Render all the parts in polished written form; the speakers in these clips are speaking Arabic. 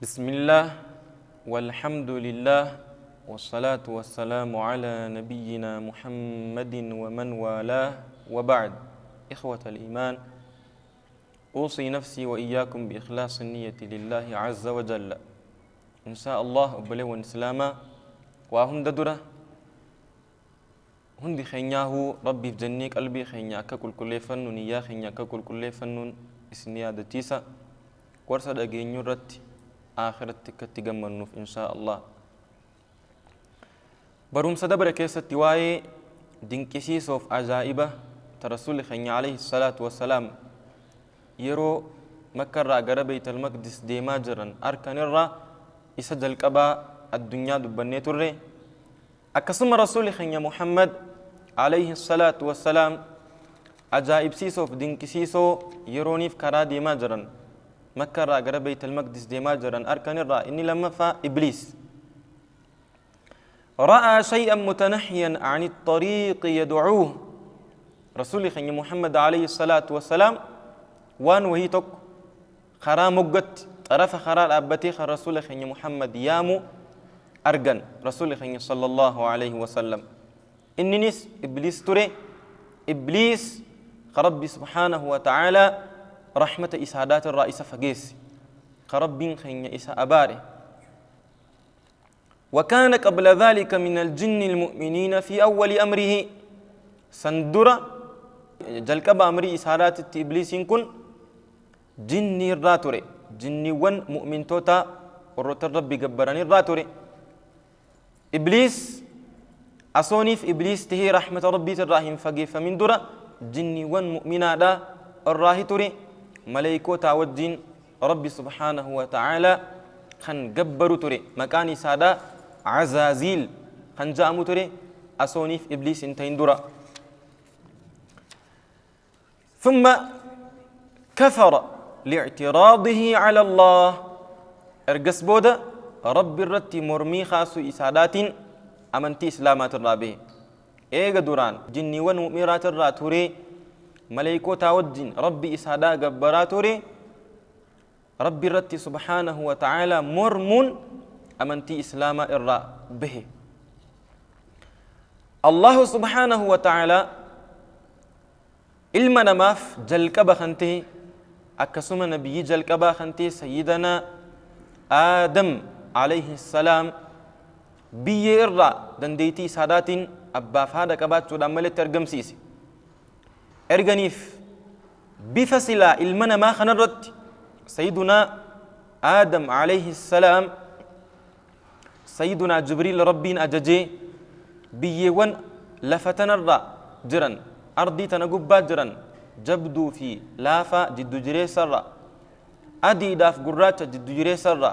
بسم الله والحمد لله والصلاة والسلام على نبينا محمد ومن والاه وبعد. إخوة الإيمان، أوصي نفسي وإياكم بإخلاص النية لله عز وجل إن شاء الله. أبلي ونسلاما وهند درة هندي خينياه ربي في جنيك قلبي خينياك كل فنون يا خينياك كل فنون إسنيا دتيسا ورصد أجيني رتي آخرتك تجمع إن شاء الله. بروم سدبر كيسة تواي دينكسي سوف عجائبة ترسول خيني عليه الصلاة والسلام يرو مكة راجر بيت المقدس ديما جرن أركان الرا يسجل كبا الدنيا دبني تري أكسم رسول خيني محمد عليه الصلاة والسلام عجائب سيسوف دينكسي سو يروني في كرا ديما جرن مكة راجر بيت المقدس ديما جرن أركان الرا إني لما فا إبليس رأى شيئا متنحيا عن الطريق يدعوه. رسول خيني محمد عليه الصلاة والسلام وان وهي تك خرا مقت طرف خرا أبتي خر رسول خيني محمد يامو أرجن رسول خيني صلى الله عليه وسلم إننيس إبليس تري إبليس خربي سبحانه وتعالى رحمة إسعادات الرئيسة فقيس خربين خيني إسا أباري. وكان قبل ذلك من الجن المؤمنين في أول أمره سندرة جلكب أمري إسهارات إبليس كن جني الراتوري جني ون مؤمن توتا ورط الرب جبراني الراتوري. إبليس أصوني في إبليس تهي رحمة ربي الراهيم فقي فمن درة جني ون مؤمنا دا الراهي توري ملايكو تعوجين ربي سبحانه وتعالى خن جبروا توري مكاني سادا عزازيل خنجا متري أصونيف إبليس انتين درا. ثم كفر لاعتراضه على الله ارقس بودا رب الرتي مرمي خاصو إسادات أمنتي إسلامات الرابه إيغا دوران جني ونميرات الراتوري ملايكو تاوجين ربي إسادا قبراتوري رب الرتي سبحانه وتعالى مرمون أمنتي إسلام إرى به. الله سبحانه وتعالى إلمنا ماف جلكبا خنته أكسم نبي جلكبا خنته سيدنا آدم عليه السلام بيرا دنديتي سادات أبا فادا كبات سودا ملت ترجم سيسي إرغنيف بفصلا إلمنا ما خنرت سيدنا آدم عليه السلام سيدنا جبريل ربين أججي بيوان لفتنا الرا جرن أرضي تنقبا جرن جبدو في لافا جدو جري سرا أدي داف قرات جدو جري سرا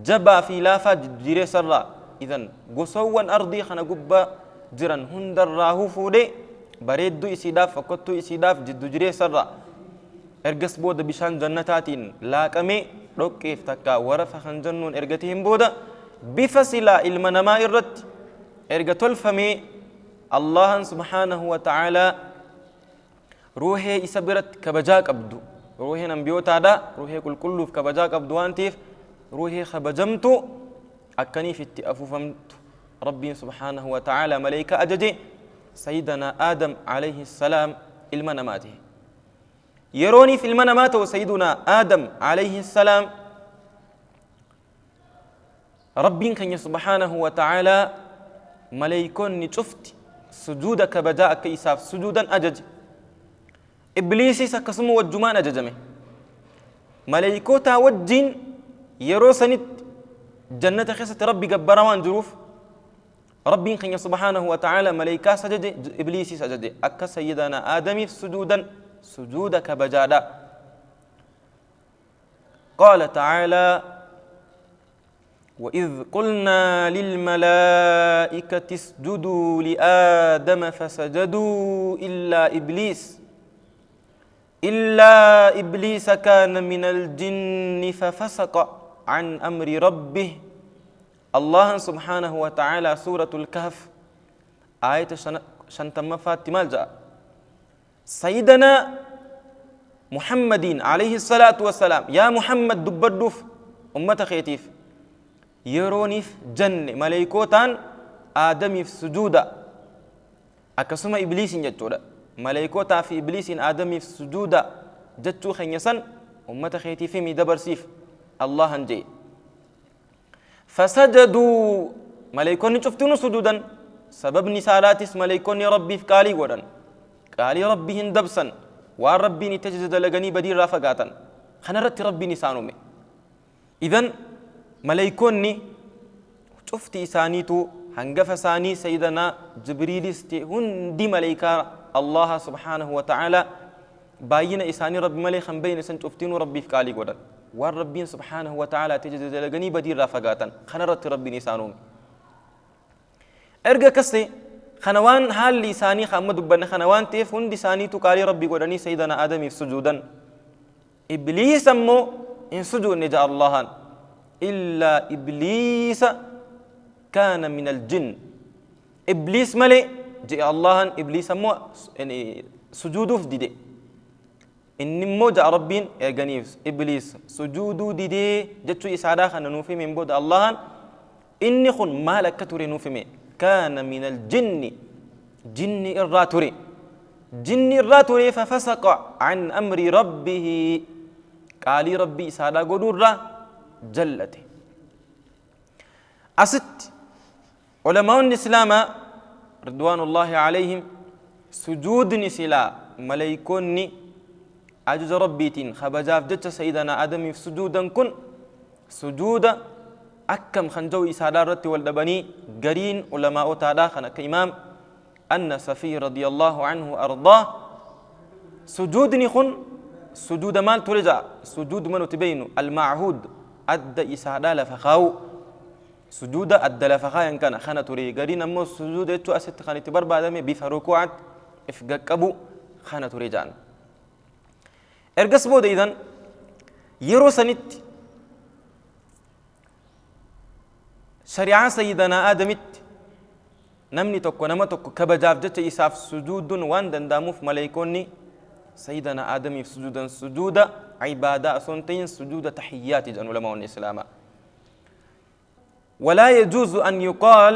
جبا في لافا جدو جري سرا إذن قصوان أرضي خنقبا جرن هندر راهو فودي بريدو إسيداف فقطو إسيداف جدو جري سرا إرقس بودا بشان جنتاتين لاكمي روكيف تكا ورفا خنجنون إرقتهم بودا بفصلا المنما إرت إرقتول فمي الله سبحانه وتعالى روحي إسابرت كبجاك أبدو روحي نمبيوت هذا روحي كل في كبجاك أبدو أنتيف روحي خبجمتو أكني في التأفو فمت ربي سبحانه وتعالى ملائكة أججي سيدنا آدم عليه السلام المنماته يروني في المنامات وسيدنا آدم عليه السلام ربي كان سبحانه وتعالى ملايكون نشفت سجودك بجاء كيساف سجودا أجج إبليسي سكسمو والجمان أججمه ملايكوتا والجن يروسنت جنة خيسة ربي قبروان جروف ربي كان سبحانه وتعالى ملايكا سجد إبليسي سجد أكا سيدنا آدم سجودا سجودك بجادا. قال تعالى وإذ قلنا للملائكة اسجدوا لآدم فسجدوا إلا إبليس كان من الجن ففسق عن أمر ربه. الله سبحانه وتعالى سورة الكهف آية شنتم فاتمال جاء سيدنا محمد عليه الصلاة والسلام يا محمد دبردوف أمة خيتيف يرونيف جنة ملايكوتان آدمي في سجودة أكسما إبليس جتودا ملايكوتا في إبليس آدمي في سجودة جتو خنيسان أمة خيتيف مي دبر سيف الله انجي فسجدوا ملايكون شفتون سجودا سبب نسالاتس ملايكون ربي في قالي ودن قالي ربي هندبسن وربي نتجد لغني بدير رافقاتا خنرت ربي نسانومي إذن ملايكوني شفتي سانيتو هنقف ساني سيدنا جبريل هندي ملايكا الله سبحانه وتعالى باين إساني رب مليخا بين سن شفتين ربي في قالي ودن والربين سبحانه وتعالى تجد لغني بدير رافقاتا خنرت ربي نسانومي ارجع كسي خنوان حال لساني خامد بن خنوان تيف هندي ساني تقالي ربي قدني سيدنا آدم في سجودا إبليس مو إن سجود نجا الله إلا إبليس كان من الجن إبليس ملي جاء الله إبليس مو يعني سجوده في ديدي إن مو جاء ربين إرجانيف إبليس سجوده ديدي جتشو إسعادا خنا في من بود الله إني خن مالك كتوري نوفي مي كان من الجن جن الراتوري جن الراتوري ففسق عن أمر ربه قال ربي سادا قدور جلته أست علماء الإسلام رضوان الله عليهم سجود نسلا ملايكوني عجز ربيتين خبجاف جت سيدنا آدم في سجودا كن سجودا أكم خنجو إسادار رتي والدبني قرين علماء تاداخنا كإمام النسفي رضي الله عنه أرضاه سجود نخن سجود مال ترجع سجود من تبين المعهود أدى إسادة لفخاو سجود أدى لفخا إن كان خنا تري قرين أمو سجود يتو أست خاني تبر بعدما بفركوعات إفقاك أبو خنا تريجان إرقص بود إذن يرو سنت شريعة سيدنا آدمت نمني توكو نما توكو كبجاف جت إساف سجود وان دنداموف ملايكوني سيدنا آدم في سجودا سجودا عبادة سنتين سجود تحيات جن علماء الإسلام ولا يجوز أن يقال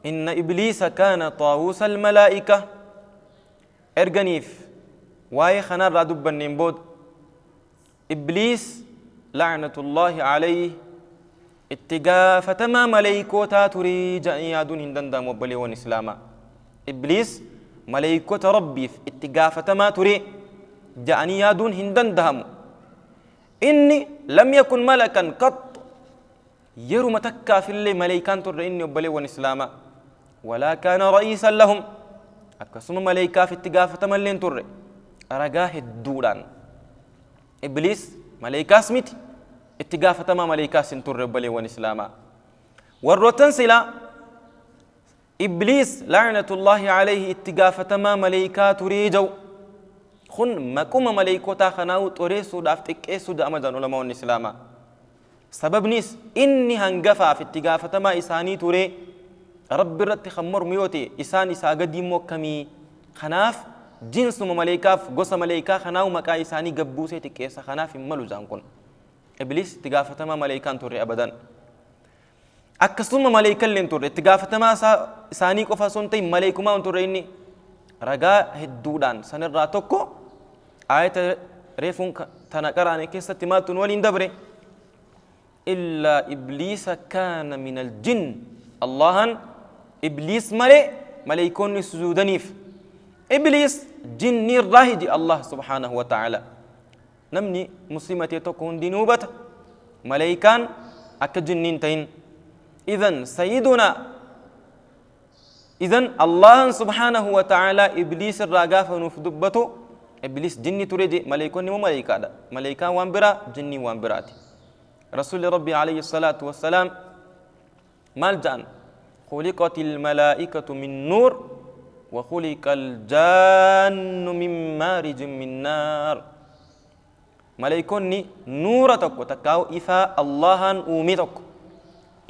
إن إبليس كان طاووس الملائكة إرغنيف واي خنا رادب النمبود إبليس لعنة الله عليه اتقا فتما ملايكوتا تريج أن يادون هندن دام وبلي ونسلاما إبليس ملايكوتا ربي اتقا فتما تري جأني يادون هندن دام إني لم يكن ملكا قط يرو متكا في اللي ملايكان تر إني وبلي ونسلاما ولا كان رئيسا لهم أكسم ملايكا في اتقا فتما اللين تر أرقاه الدوران إبليس ملايكا سميتي اتقافة ما ملائكة سنتر ربلي ونسلاما والروتن سلا إبليس لعنة الله عليه اتقافة ما ملائكة تريجو خن مكوم ملائكة خناو تريسو دافتك إيسو دا أمدان علماء الإسلام سبب نيس إني هنقفا في اتقافة ما إساني تري رب رت خمر ميوتي إساني ساقدي موكمي خناف جنس ملائكة قص ملائكة خناو مكا إساني قبوسي تكيسا خناف ملو زانكون إبليس تقافتما ملايكان توري أبدا أكسوما ملايكا لين توري تقافتما ساني قفا سنتي ملايكما توري إني رقا هدودان سنرى توكو آية ريفون تنقراني كيسة تماتون ولين دبري إلا إبليس كان من الجن الله إبليس ملايكون سجودنيف إبليس جن الراهج الله سبحانه وتعالى نمني مسلمة تكون دينوبة ملايكان أكجنين تين إذن سيدنا إذن الله سبحانه وتعالى إبليس الرقافة نفدبته إبليس جني تريد ملايكون وملايكا ملايكا وانبرا جني وانبرات رسول ربي عليه الصلاة والسلام مالجان خلقت الملائكة من نور وخلق الجان من مارج من نار ملايكوني نورة تكو تكاو إفا الله أومي تكو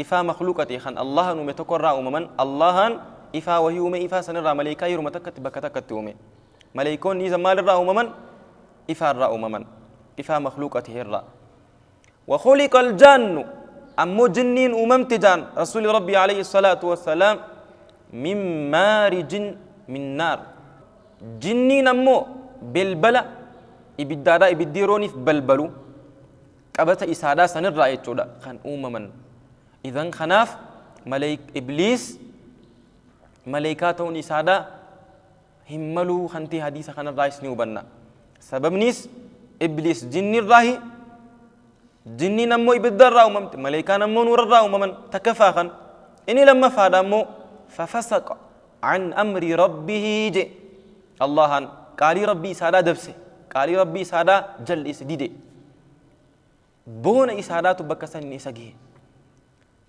إفا مخلوقتي خان الله أومي تكو را أممن الله إفا وهي أومي إفا سنرى ملايكا يرمى تكت بكتكت أومي ملايكوني زمال را أممن إفا را أممن إفا مخلوقتي الرا وخلق الجن أمو جنين أممت جان رسول ربي عليه الصلاة والسلام من مارج من نار جنين أمو بالبلا إبدادا إبديروني في بلبلو قبت إسادا سنر رأي جودا خان أممن إذن خناف ملائك إبليس ملائكاتون إسادا هملو خنتي حديث خان الرئيس نيوبنا سبب نيس إبليس جني الراهي جني نمو إبدار راو ممت ملائكة نمو نور راو ممن تكفاخن إني لما فادمو ففسق عن أمر ربه جي الله قال ربي إسادا دبسي قال ربي إسادا جل إسديدي بون إسادا تبكسن إساقه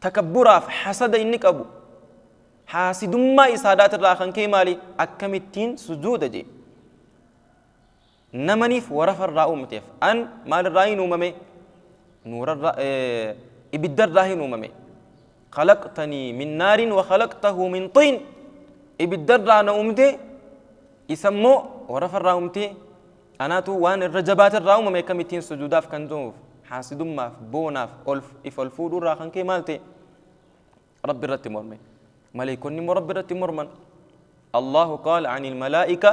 تكبرا حسد إنك أبو حاسد ما إسادات الراخن كيمالي أكمتين سجود جي نمنيف ورف الرأو متيف أن مال الرأي نوممي نور إبدر الرأي نوممي خلقتني من نار وخلقته من طين إبدر الرأي نومتي يسمو ورف الرأو متي أنا تو وان الرجبات الرأو ممي كمتين سجوداف كنزوف حاسد ما بوناف ألف إفالفود الراخن كيمالتي رب الرتي مرمي ملائكوني مربرة مرمن الله قال عن الملائكة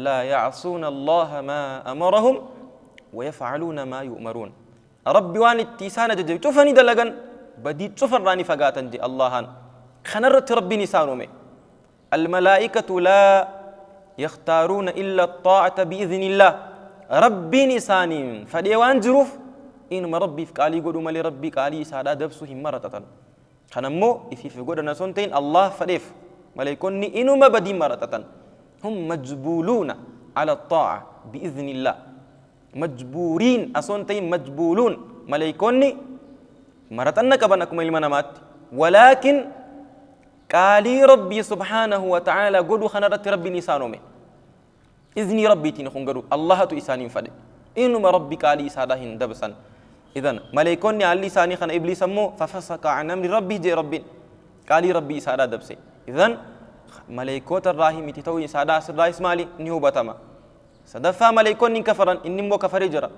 لا يعصون الله ما أمرهم ويفعلون ما يؤمرون ربي وان التيسانة جدي شوفني دلغن بدي شوفن راني فقاتن دي اللهان خنرت ربي نسانومي الملائكة لا يختارون إلا الطاعة بإذن الله ربي نسانين فديوان جروف إنما ربي فقالي قدو ملي ربي قالي سادا دبسهم مرة خنمو في قدنا سنتين الله فديف ملائكوني إنما بدي مرة هم مجبولون على الطاعة بإذن الله مجبورين أسنتين مجبولون ملائكوني مرة كبنكم المنامات ولكن قالي ربي سبحانه وتعالى قدو خنرت ربي نسانومي إذني ربي تنخون قدو الله تو إسانين فدي إنما ربي قالي سادهن دبسا إذن ملائكوني على لساني خن إبليس مو ففسق عن أمر ربي جي ربي قالي ربي سادا دبسي إذن ملائكوت الراهي متتوي سادا سر إسمالي نيو بتما سدفا ملائكوني كفرا إني مو كفر جرا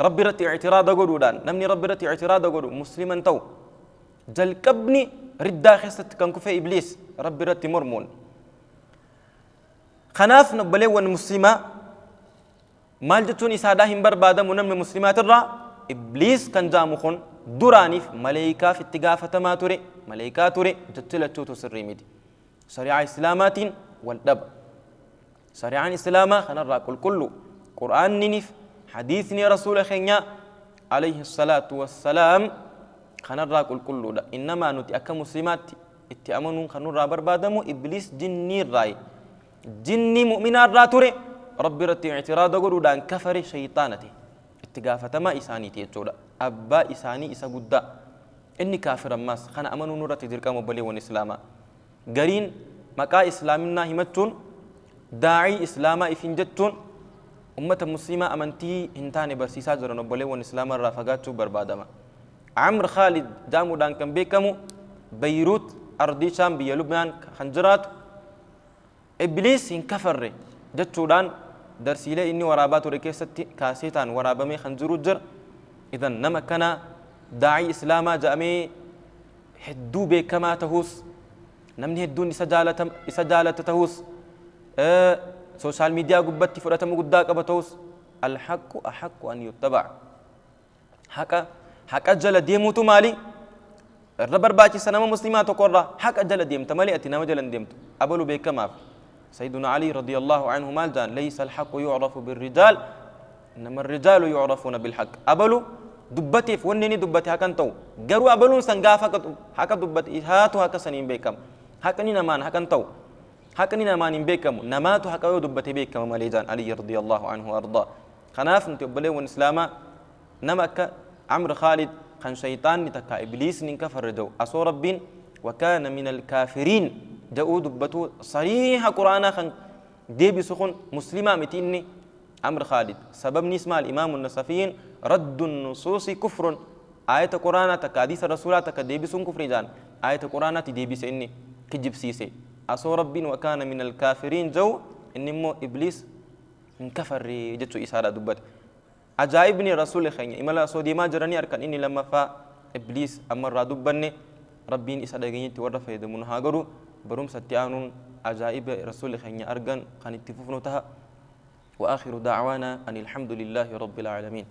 ربي رتي اعتراض قدو دان نمني ربي رتي اعتراض قدو مسلما تو جل كبني ردا خست كان كفي إبليس ربي رتي مرمون خناف نبلي والمسلمة مال جتوني سادا هم بربادا منم مسلمات الرا إبليس كان جامخون درانيف ملائكة في اتقافة ما تري ملائكة تري جتلة توتو سري ميدي سريع إسلامات والدب سريع إسلاما خنرا كله قرآن نيف حديثني رسول خينيا عليه الصلاة والسلام خنرا كله دا إنما نتي أكا مسلمات اتأمنون خنرا بربادمو إبليس جني الراي جني مؤمنا الرا تري ربي رتي اعتراض قولوا دان كفر شيطانتي اتقافة ما إساني تيجودا أبا إساني إسا قدا إني كافر ماس خنا أمنوا نورة تدركا مبالي والإسلاما قرين مكا إسلامنا همتون داعي إسلاما إفنجتون أمة مسلمة أمنتي هنتاني برسيسا جرى نبالي والإسلاما رافقاتو بربادما عمر خالد جامو دان كان بيكمو بيروت أرضي شام بيا لبنان خنجرات إبليس انكفر جتشو دان درسيلة إني ورابات وركيستي كاسيتان ورابمي خنجرو جر إذن نما كان داعي إسلاما جامي هدو بكما تهوس نمني هدون إسجالة تهوس سوشال ميديا قبتي فراتمو قداك أبتهوس الحق أحق أن يتبع حق أجل ديموتو مالي الربر باكي سنما مسلمات وقرى حق أجل ديمت مالي أتنا وجل ديمت أبلو بكما سيدنا علي رضي الله عنه مال جان ليس الحق يعرف بالرجال إنما الرجال يعرفون بالحق أبلو دبتي فونني دبتي هكذا تو جرو أبلون سنجافة هكذا دبتي هاتو هكذا سنين بيكم هكذا نمان هكذا تو هكذا نمان بيكم نماتو هكذا دبتي بيكم مالي جان علي رضي الله عنه وأرضاه خناف نتقبله والإسلام نمك عمر خالد خن شيطان نتكا إبليس نكفر جو أسو ربين وكان من الكافرين جاءوا دبتو صريح قرآن خن ديبي سخن مسلمة متيني عمر خالد سبب نسمع الإمام النصفيين رد النصوص كفر آية قرآن تكاديس رسولة تكديبي سن كفر جان آية قرآن تديبي سإني كجب سيسي أسو ربين وكان من الكافرين جو إنمو إبليس انكفر جتو إسارة دبت أجايبني رسول خيني إملا سودي ما جراني أركان إني لما فا إبليس أمر رادو بني ربين إسا دقيني تورا فيدمون هاغرو بروم ستيانون أجائب رسول خيني أرغن خان اتفوفنو تها وآخر دعوانا أن الحمد لله رب العالمين.